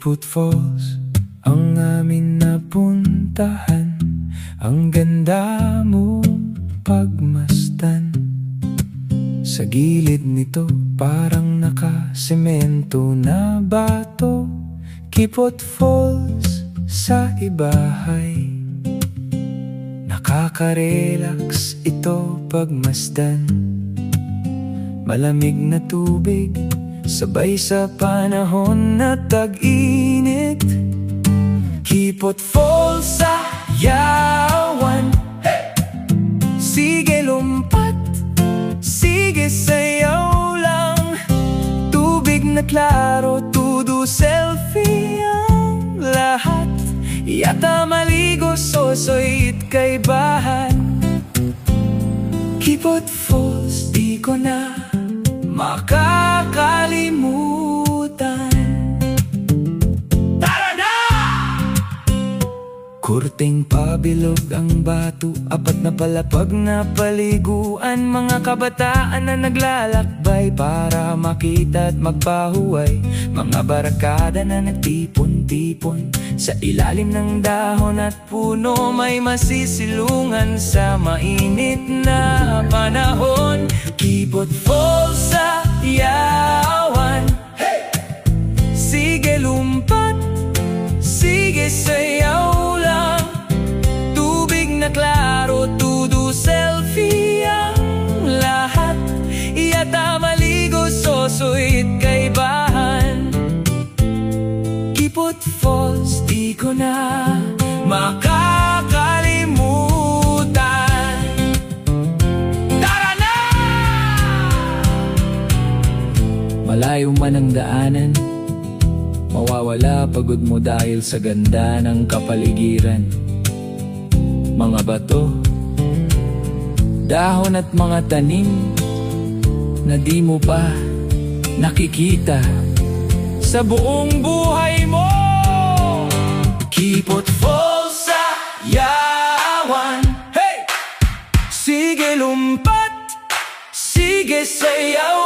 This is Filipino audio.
Kipot Falls ang amin napuntahan. Ang ganda mo pagmasdan. Sa gilid nito parang nakasemento na bato. Kipot Falls sa ibahay. Nakaka-relax ito pagmasdan. Malamig na tubig sabay sa panahon na tag-init. Kipot Falls sa yawan. Sige lumpat, sige sayaw lang. Tubig na klaro, tudo selfie ang lahat. Yata maligo, sosoy kay bahan. Kipot Falls, di ko na makakalimutan. Tara na! Kurting pabilog ang bato, apat na palapag na paliguan. Mga kabataan na naglalakbay para makita at magpahuway. Mga barakada na nagtipon-tipon sa ilalim ng dahon at puno. May masisilungan sa mainit na panahon. Kipot Falls sa yawan. Sige lumpat, sige sayaw lang. Tubig na klaro, tudo selfie ang lahat. Yata maligo, sosuit kay bahan. Kipot Falls, di ko na makakalimutan. Tara na! Malayo man ang daanan, mawawala pagod mo dahil sa ganda ng kapaligiran. Mga bato, dahon at mga tanim na di mo pa nakikita sa buong buhay mo. Kipot Falls sa yawan. Sige lumpat, sige sayaw